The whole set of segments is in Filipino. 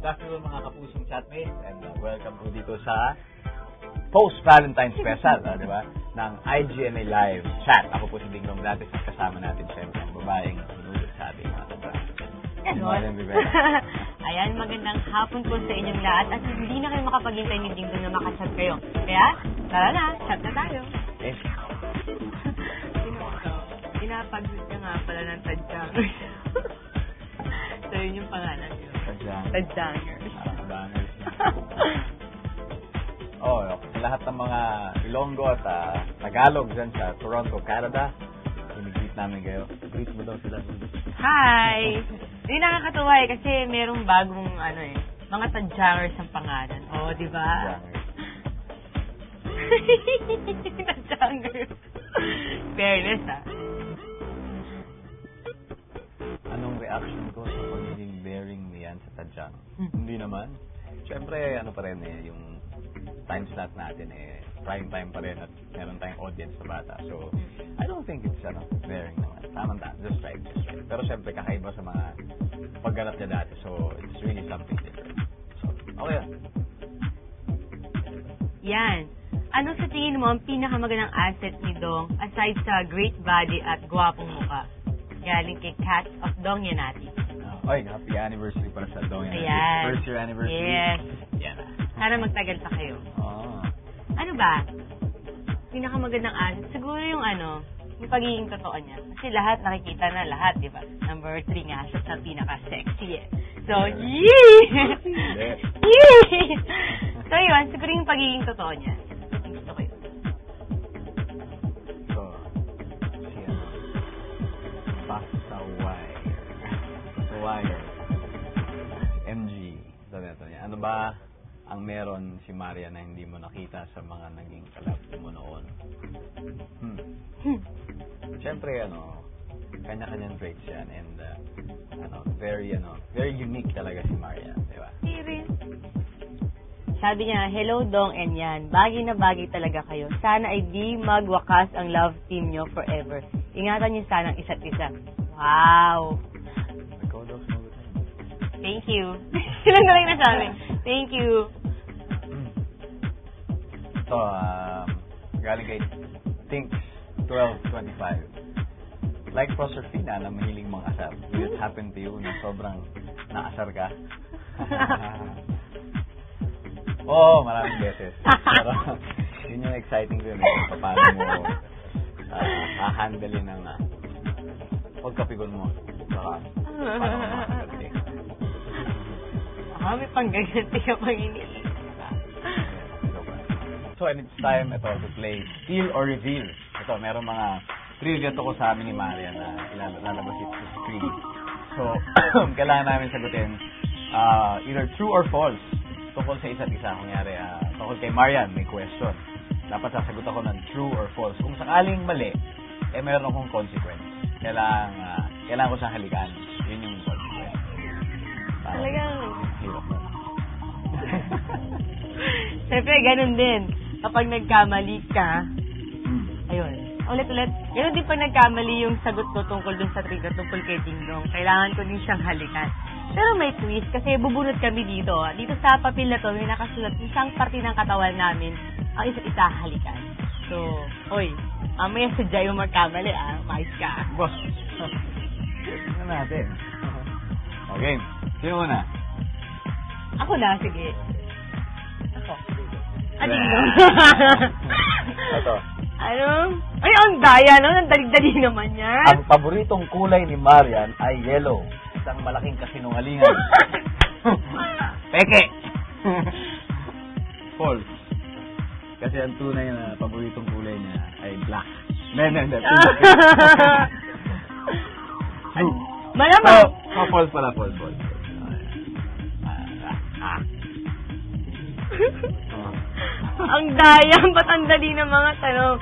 Good afternoon mga kapusong chatmates and welcome po dito sa post-Valentine's special, di ba? Ng IGNA Live Chat. Ako po si Dinglong Dati at kasama natin siyempre ang babaeng sinulot sa ating mga tabra. Ayan, magandang hapon po sa inyong lahat at hindi na kayo makapaghintay ni Dinglong na makachat kayo. Kaya, tara na, chat na tayo. Yes. Pinapag-hoot ka nga pala ng tadyang. So, yun yung pangalan nyo. Tadyangers. Sa lahat ng mga Ilonggo at Tagalog dyan sa Toronto, Canada, inigreet namin kayo. Greet mo daw sila. Hi! Hindi nakakatuwa kasi merong bagong mga tadyangers ang pangalan. Oo, di ba? Tadyangers. Fairness, Anong reaction ko sa pagiging bearing niyan sa tadyang? Hindi naman. Siyempre, pa rin yung time slot natin prime time pa rin at meron tayong audience sa bata. So, I don't think it's bearing naman. Tama-tama. Just right. Pero siyempre, kakaiba sa mga pagganap niya dati. So, it's really something different. So, okay yan. Yan. Ano sa tingin mo ang pinakamagandang asset ni Dong aside sa great body at gwapong mukha? Galing kay Cats of Dong Yanati. Happy anniversary para sa Dong Yanati. Ayan. First year anniversary. Yes. Yan na. Sana magtagal pa kayo. Ano ba? Pinakamagandang asset? Siguro yung yung pagiging totoo niya. Kasi lahat, nakikita na lahat, di ba? Number 3 nga siya sa pinaka-sexy So, yee! Yee! So, yun, siguro yung pagiging totoo niya. Gusto ko yun. So, Basta Wire. MG. Ito niya. Ano ba ang meron si Maria na hindi mo nakita sa mga naging collab mo noon? Siyempre, kanya-kanyang traits yan and very unique talaga si Maria, di ba? Sabi niya, hello Dong and Yan. Bagay na bagay talaga kayo. Sana ay di magwakas ang love team nyo forever. Ingatan niyo sana ang isa't isa. Wow! Thank you. Sila na lang nasabi. Thank you. So, galing kay Thinks1225. Like Proserpina na mahiling mga asar. Will it happen to you na sobrang naasar ka? Oo, maraming beses. Pero, yun yung exciting ko yun. Paano mo hahandlein ng pagkapigon mo. Saka, paano mo makakalti. May panggaganti ka pang iniisip. So, and it's time to play Steal or Reveal. Ito, meron mga trivia to ko sa amin ni Maria na ilalabas ito sa screen. So, kailangan namin sagutin either true or false tungkol sa isa't isa. Kunyari, tungkol kay Marian, may question. Dapat sasagot ako ng true or false. Kung sakaling mali, meron akong consequence. Kailangan ko siyang halikan. Yun yung consequence. Talagang hirap na. Siyempre, ganun din. Kapag nagkamali ka, ayun. Ulit-ulit. Ganun din pag nagkamali yung sagot ko tungkol dun sa trigger, tungkol kay Dinglong. Kailangan ko din siyang halikan. Pero may twist kasi bubunot kami dito. Dito sa papel na to, may nakasulat isang parte ng katawan namin ang isa't isa halikan. So, oy, mamaya sadya yung magkamali, mais ka. Boss. Ano natin? Okay. Sino muna? Ako na, sige. Ako. Dinglong. Ito. Ay, ang daya, no? Ang dali-dali naman yan. Ang paboritong kulay ni Marian ay yellow. Isang malaking kasinungalingan. Peke! False. Kasi ang tunay na paboritong kulay niya ay black. Hindi. Malamang! False pala, false. Ang daya, ba't ang dali ng mga tanong?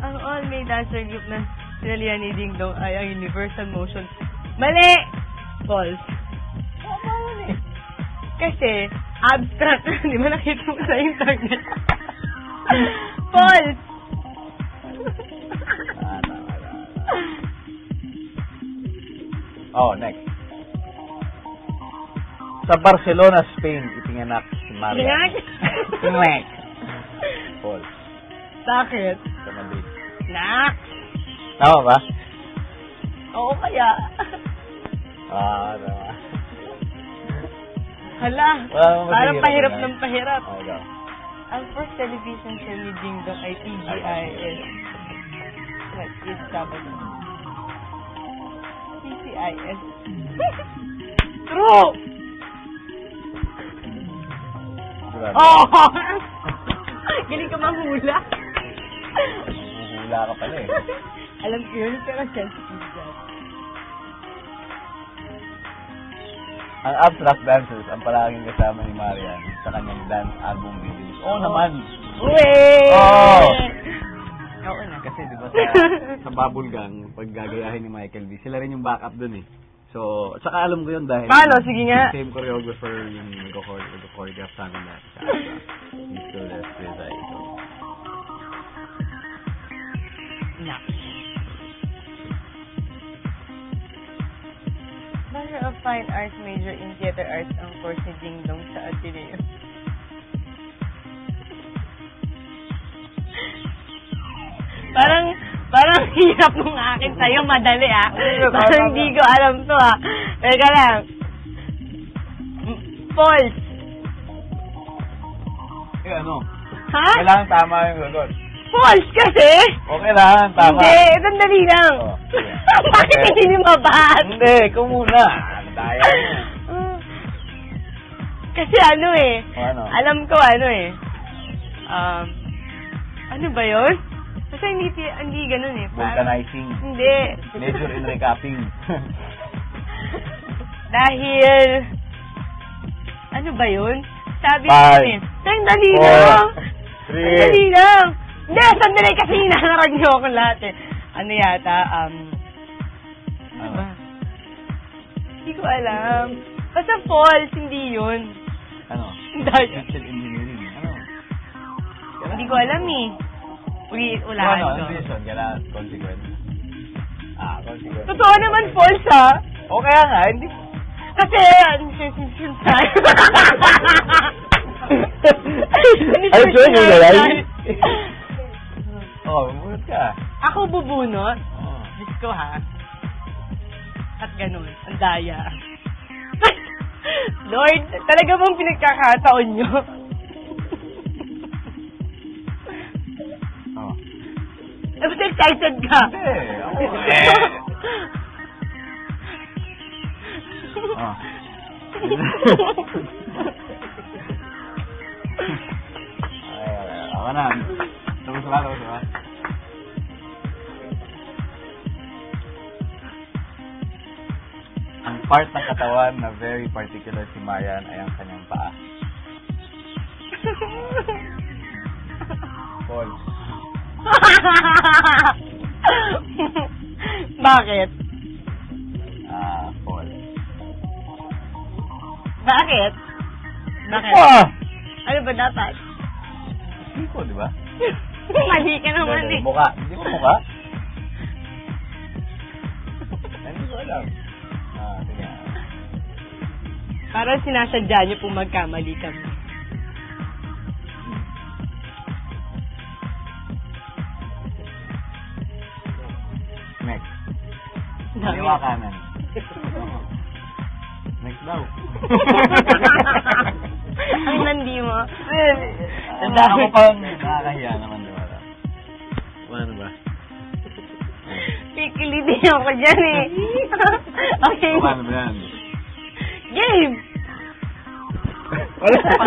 Ang all-male dancer group na sinalihan ni Dinglong ay ang Universal Motion. Mali! False. Kasi, abstract. Di ba nakita mo sa internet? False! Oh, next. Sa Barcelona, Spain, ipinganak si Marian. Pinganak? False. Bakit? Sa Madrid. Nak! Tama ba? Oo kaya. Tama. Hala, Wala namang parang mahirap pahirap yan. ng pahirap. Okay. Ang first television show ni Ding Dong ay TGIS. What is Sabado? TGIS. True! Sigurado. Oh! Galing ka manghula. Hula ka pala eh. Alam ko yun, pero sensitive dyan. Ang Abstract Dancers ang palaging kasama ni Marian sa kanyang dance album release. Oo naman. Uwe! Oo! Oo na. Kasi di ba sa Bubble Gang, pag gagayahin ni Michael V, sila rin yung backup dun eh. So, at saka alam ko yun dahil Paano? Sige nga. same choreographer yung nag-choreograph sa amin dati sa He's Still Left With I. So, Na. Bachelor of Fine Arts major in Theater Arts ang course ni Ding Dong sa Ateneo. Parang hirap nung akin sa'yo, madali ah. Parang hindi ko alam to ah. Teka lang. False. eh ano? Ha? Kailangan tama yung sagot. False kasi? Okay lang, tama. Hindi, sandali lang. Oh, sige. Bakit Okay. hindi mabahas? Hindi, ikaw muna. Ang daya mo. Kasi ano eh. O ano? Alam ko ano eh. Ano ba yun? Kasi hindi ganun eh. Vulcanizing. Hindi. Major in recapping. Dahil, ano ba yun? Sabi Five, ko eh. Sandali 4, lang. 3. Sandali lang. Hindi, sandali kasi hinaharap niyo ako lahat eh. Ano yata, ano ba? Hindi ko alam. Basta false, hindi yun. Ano? Dahil, Civil engineering. Ano? hindi ko alam eh. Ulaan Ano? ko. Ano reason? Kailangan consequence. Consequence. Totoo naman false ha. O kaya nga, hindi. Kasi, Ay, sure yung lalay? Oh, bumunot ka. Ako bubunot? Oh. Diyos ko ha. At ganun, ang daya. Lord, talaga bang pinagkakataon nyo? Oh. Dapat excited ka. Hindi. Ako. Oh. Ako na. Tapos ba? Ang part ng katawan na very particular si Marian ay ang kanyang paa. False. Bakit? False. Bakit? Bakit? Ah! Ano ba dapat? Siko, di ba? Mali ka naman eh. Mukha. Hindi mo mukha? Hindi ko alam. Sige. Parang sinasadya niyo kung magkamali kami. Next. Dami. Kaliwa kanan. Next daw. Ang landi mo. Ang dami pang nakakahiya naman, di ba? Ano ba? Pikilitin ako dyan eh. Okay. Paano ba yan? Game! Wala pa.